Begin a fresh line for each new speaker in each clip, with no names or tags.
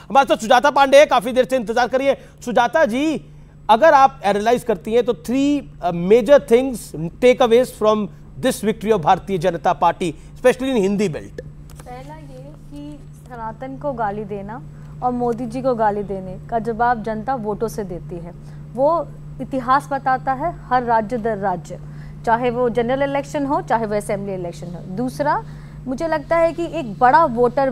हमारे साथ सुजाता पांडे है, काफी देर से इंतजार करिए। सुजाता जी, अगर आप एनालाइज करती हैं तो 3 major things takeaways from this victory of Bharatiya Janata Party specially in Hindi belt.
पहला ये कि सनातन को गाली देना और मोदी जी को गाली देने का जवाब जनता वोटों से देती है। वो इतिहास बताता है हर राज्य दर राज्य, चाहे वो जनरल इलेक्शन हो चाहे वो असेंबली इलेक्शन हो। दूसरा, मुझे लगता है कि एक बड़ा वोटर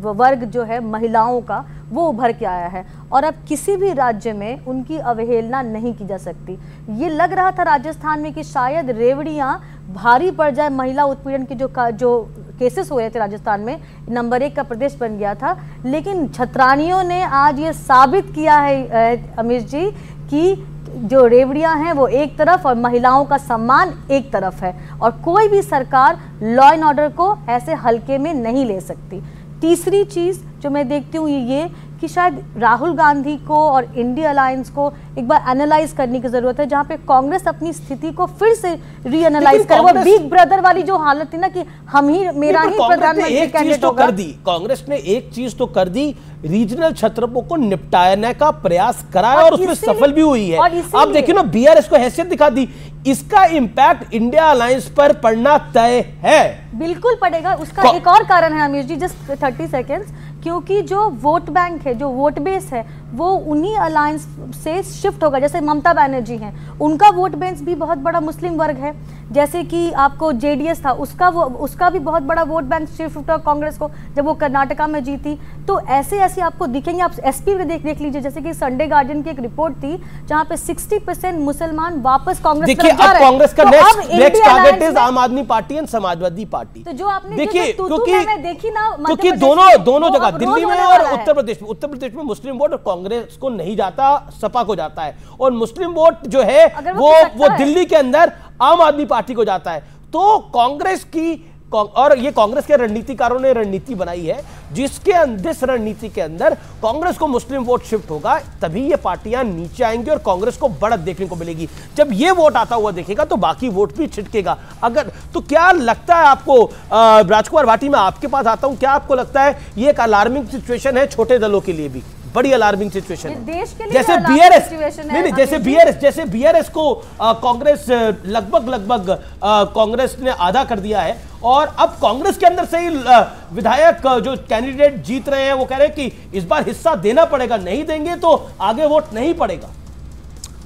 वर्ग जो है महिलाओं का, वो उभर के आया है और अब किसी भी राज्य में उनकी अवहेलना नहीं की जा सकती। ये लग रहा था राजस्थान में कि शायद रेवड़ियाँ भारी पड़ जाए, महिला उत्पीड़न के जो केसेस हो रहे थे राजस्थान में, नंबर 1 का प्रदेश बन गया था। लेकिन छतरानियों ने आज ये साबित किया है अमित जी कि जो रेवड़ियां हैं वो एक तरफ और महिलाओं का सम्मान एक तरफ है, और कोई भी सरकार लॉ एंड ऑर्डर को ऐसे हल्के में नहीं ले सकती। तीसरी चीज़ जो मैं देखती हूँ ये कि शायद राहुल गांधी को और इंडिया अलायंस को एक बार एनालाइज करने की जरूरत है, जहां पे कांग्रेस अपनी स्थिति को फिर से रीएनालाइज करे। वो बिग ब्रदर वाली जो हालत थी ना कि हम ही, मेरा ही प्रधानमंत्री कैंडिडेट होगा।
कांग्रेस ने एक चीज तो कर दी, रीजनल छत्रपों को निपटाने का प्रयास करा और उसमें सफल भी हुई है। आप देखिए ना, बीआरएस को हैसियत दिखा दी, इसका इंपैक्ट इंडिया अलायंस पर पड़ना तय है।
बिल्कुल पड़ेगा। उसका एक और कारण है अमीर जी, जस्ट 30 सेकेंड्स, क्योंकि जो वोट बैंक है, जो वोट बेस है, वो उन्हीं अलायंस से शिफ्ट होगा। जैसे ममता बनर्जी हैं, उनका वोट बेस भी बहुत बड़ा मुस्लिम वर्ग है। जैसे कि आपको जेडीएस था, उसका भी बहुत बड़ा वोट बैंक शिफ्ट हुआ कांग्रेस को जब वो कर्नाटका में जीती। तो ऐसे ऐसे आपको दिखेंगे। आप एसपी में देख लीजिए, जैसे कि संडे गार्डियन की एक रिपोर्ट थी जहां पे 60% मुसलमान वापस कांग्रेस
देखिए। अब कांग्रेस का नेक्स्ट टारगेट इज आम आदमी पार्टी एंड समाजवादी पार्टी।
तो जो आपने
देखिए, क्योंकि दोनों जगह, दिल्ली में और उत्तर प्रदेश में मुस्लिम वोट कांग्रेस को नहीं जाता, सपा को जाता है, और मुस्लिम वोट जो है वो दिल्ली के अंदर आम आदमी पार्टी को जाता है। तो कांग्रेस की, और ये कांग्रेस के रणनीतिकारों ने रणनीति बनाई है जिस रणनीति के अंदर कांग्रेस को मुस्लिम वोट शिफ्ट होगा, तभी ये पार्टियां नीचे आएंगी और कांग्रेस को बढ़त देखने को मिलेगी। जब ये वोट आता हुआ देखेगा तो बाकी वोट भी छिटकेगा। अगर तो क्या लगता है आपको, राजकुमार भाटी में आपके पास आता हूं, क्या आपको लगता है ये एक अलार्मिंग सिचुएशन है छोटे दलों के लिए भी? बड़ी अलार्मिंग सिचुएशन है।
देश के लिए
जैसे बीआरएस, नहीं, जैसे बीआरएस को कांग्रेस लगभग कांग्रेस ने आधा कर दिया है, और अब कांग्रेस के अंदर से ही विधायक जो कैंडिडेट जीत रहे हैं वो कह रहे हैं कि इस बार हिस्सा देना पड़ेगा, नहीं देंगे तो आगे वोट नहीं पड़ेगा।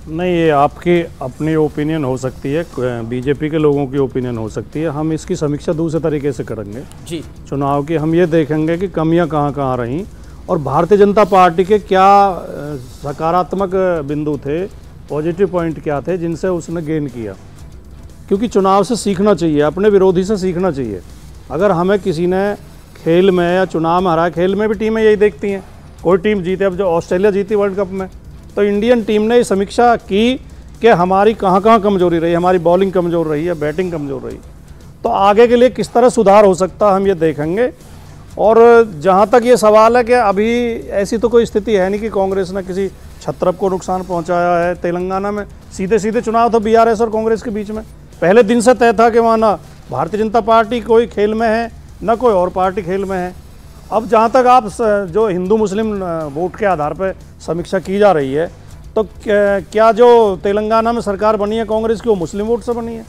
नहीं, ये आपकी अपनी ओपिनियन हो सकती है, बीजेपी के लोगों की ओपिनियन हो सकती है। हम इसकी समीक्षा दूसरे तरीके से करेंगे जी। चुनाव की हम ये देखेंगे कि कमियां कहाँ रहीं और भारतीय जनता पार्टी के क्या सकारात्मक बिंदु थे, पॉजिटिव पॉइंट क्या थे जिनसे उसने गेन किया। क्योंकि चुनाव से सीखना चाहिए, अपने विरोधी से सीखना चाहिए। अगर हमें किसी ने खेल में या चुनाव में हराया, खेल में भी टीमें यही देखती हैं, कोई टीम जीते। अब जो ऑस्ट्रेलिया जीती वर्ल्ड कप में, तो इंडियन टीम ने समीक्षा की कि हमारी कहाँ कमजोरी रही, हमारी बॉलिंग कमज़ोर रही है, बैटिंग कमज़ोर रही, तो आगे के लिए किस तरह सुधार हो सकता है हम ये देखेंगे। और जहाँ तक ये सवाल है कि अभी ऐसी तो कोई स्थिति है नहीं कि कांग्रेस ने किसी छत्रप को नुकसान पहुँचाया है। तेलंगाना में सीधे चुनाव था बीआरएस और कांग्रेस के बीच में, पहले दिन से तय था कि वहाँ ना भारतीय जनता पार्टी कोई खेल में है, ना कोई और पार्टी खेल में है। अब जहाँ तक आप जो हिंदू मुस्लिम वोट के आधार पर समीक्षा की जा रही है, तो क्या जो तेलंगाना में सरकार बनी है कांग्रेस की, वो मुस्लिम वोट से बनी है?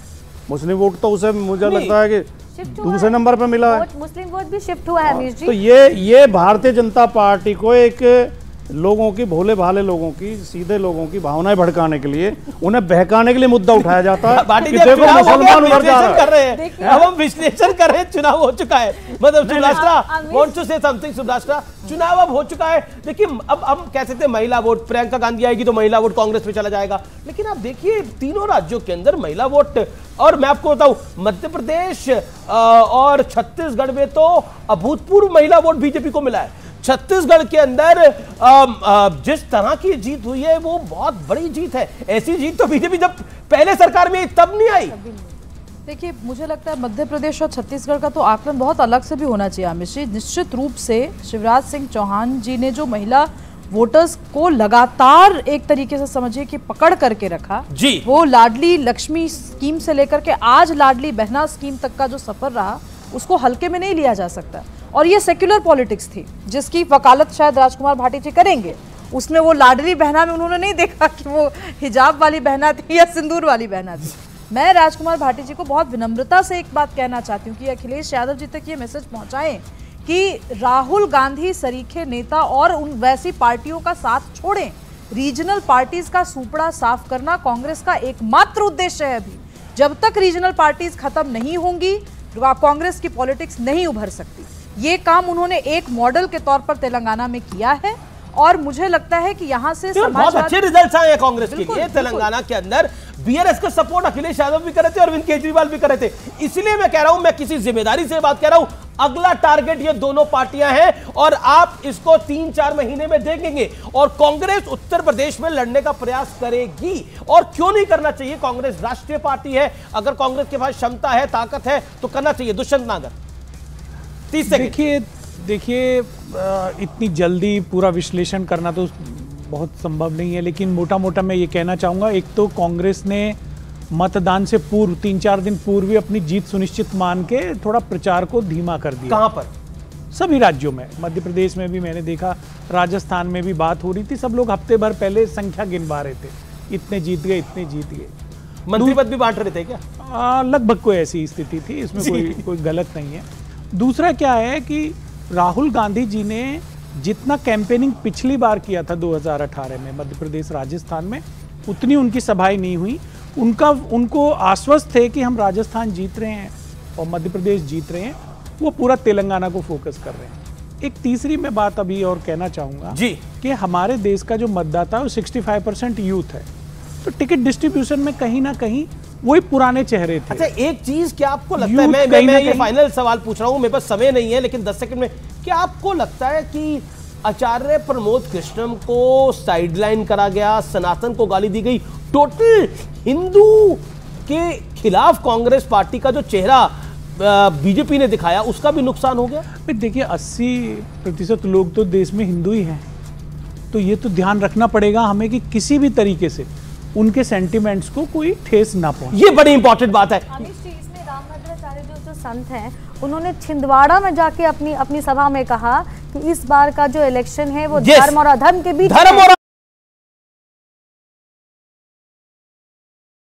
मुस्लिम वोट तो उसे मुझे लगता है कि दूसरे नंबर पर मिला है।
मुस्लिम वोट भी शिफ्ट हुआ है अमीर जी।
तो ये भारतीय जनता पार्टी को एक लोगों की, भोले भाले लोगों की, सीधे लोगों की भावनाएं भड़काने के लिए, उन्हें बहकाने के लिए मुद्दा उठाया जाता है कि देखो मुसलमान उधर जा रहे हैं।
अब हम विश्लेषण कर रहे हैं, चुनाव हो चुका है। मतलब सुब्राष्ट्रा वांट्स टू से समथिंग। सुब्राष्ट्रा, चुनाव अब हो चुका है। देखिए, अब हम कह सकते हैं महिला वोट, प्रियंका गांधी आएगी तो महिला वोट कांग्रेस में चला जाएगा, लेकिन आप देखिए तीनों राज्यों के अंदर महिला वोट, और मैं आपको बताऊं मध्य प्रदेश और छत्तीसगढ़ में तो अभूतपूर्व महिला वोट बीजेपी को मिला है। छत्तीसगढ़ के अंदर जिस तरह की जीत हुई है वो बहुत बड़ी जीत है। ऐसी जीत तो बीजेपी जब पहले सरकार में तब नहीं आई।
देखिए, मुझे लगता है मध्य प्रदेश और छत्तीसगढ़ का तो आकलन बहुत अलग से भी होना चाहिए अमित जी। निश्चित रूप से शिवराज सिंह चौहान जी ने जो महिला वोटर्स को लगातार एक तरीके से समझिए कि पकड़ करके रखा जी, वो लाडली लक्ष्मी स्कीम से लेकर के आज लाडली बहना स्कीम तक का जो सफर रहा, उसको हल्के में नहीं लिया जा सकता। और ये सेक्युलर पॉलिटिक्स थी जिसकी वकालत शायद राजकुमार भाटी जी करेंगे। उसमें वो लाडली बहना में उन्होंने नहीं देखा कि वो हिजाब वाली बहना थी या सिंदूर वाली बहना थी। मैं राजकुमार भाटी जी को बहुत विनम्रता से एक बात कहना चाहती हूँ कि अखिलेश यादव जी तक ये मैसेज पहुंचाएं कि राहुल गांधी सरीखे नेता और उन वैसी पार्टियों का साथ छोड़ें। रीजनल पार्टीज का सुपड़ा साफ करना कांग्रेस का एकमात्र उद्देश्य है। अभी जब तक रीजनल पार्टीज खत्म नहीं होंगी कांग्रेस की पॉलिटिक्स नहीं उभर सकती। ये काम उन्होंने एक मॉडल के तौर पर तेलंगाना में किया है और मुझे लगता है कि यहाँ से
बहुत अच्छे रिजल्ट्स आए हैं कांग्रेस के लिए। तेलंगाना के अंदर बीआरएस का सपोर्ट अखिलेश यादव भी कर रहे थे, अरविंद केजरीवाल भी कर रहे थे। इसलिए मैं कह रहा हूं, मैं किसी जिम्मेदारी से बात कह रहा हूं, अगला टारगेट ये दोनों पार्टियां हैं और आप इसको 3-4 महीने में देखेंगे और कांग्रेस उत्तर प्रदेश में लड़ने का प्रयास करेगी। और क्यों नहीं करना चाहिए? कांग्रेस राष्ट्रीय पार्टी है, अगर कांग्रेस के पास क्षमता है, ताकत है तो करना चाहिए। दुष्यंत नागर 30 सेकंड।
देखिए इतनी जल्दी पूरा विश्लेषण करना तो बहुत संभव नहीं है, लेकिन मोटा मोटा मैं ये कहना चाहूँगा, एक तो कांग्रेस ने मतदान से पूर्व 3-4 दिन पूर्व ही अपनी जीत सुनिश्चित मान के थोड़ा प्रचार को धीमा कर दिया।
कहां पर?
सभी राज्यों में, मध्य प्रदेश में भी मैंने देखा, राजस्थान में भी बात हो रही थी, सब लोग हफ्ते भर पहले संख्या गिनवा रहे थे, इतने जीत गए, इतने जीत गए।
मंत्री पद भी बांट रहे थे क्या?
लगभग कोई ऐसी स्थिति थी, इसमें कोई गलत नहीं है। दूसरा क्या है कि राहुल गांधी जी ने जितना कैंपेनिंग पिछली बार किया था 2018 में मध्य प्रदेश राजस्थान में, उतनी उनकी सभाएं नहीं हुई। उनको आश्वस्त थे कि हम राजस्थान जीत रहे हैं और मध्य प्रदेश जीत रहे हैं, वो पूरा तेलंगाना को फोकस कर रहे हैं। एक तीसरी मैं बात अभी और कहना चाहूँगा जी कि हमारे देश का जो मतदाता है वो 65% यूथ है, तो टिकट डिस्ट्रीब्यूशन में कहीं ना कहीं वही पुराने चेहरे थे।
अच्छा, एक चीज क्या आपको लगता है, मैं ये फाइनल सवाल पूछ रहा हूं, मेरे पास समय नहीं है लेकिन 10 सेकंड में, क्या आपको लगता है कि आचार्य प्रमोद कृष्णम को साइडलाइन करा गया, सनातन को गाली दी गई, टोटल हिंदू के खिलाफ कांग्रेस पार्टी का जो चेहरा बीजेपी ने दिखाया उसका भी नुकसान हो गया?
देखिए 80% लोग तो देश में हिंदू ही हैं, तो ये तो ध्यान रखना पड़ेगा हमें कि किसी भी तरीके से उनके सेंटिमेंट्स को कोई ठेस ना पहुंचे।
ये बड़ी इंपॉर्टेंट बात है।
इसमें रामभद्राचार्य जो संत हैं, उन्होंने छिंदवाड़ा में जाके अपनी सभा में कहा कि इस बार का जो इलेक्शन है वो धर्म और अधर्म के बीच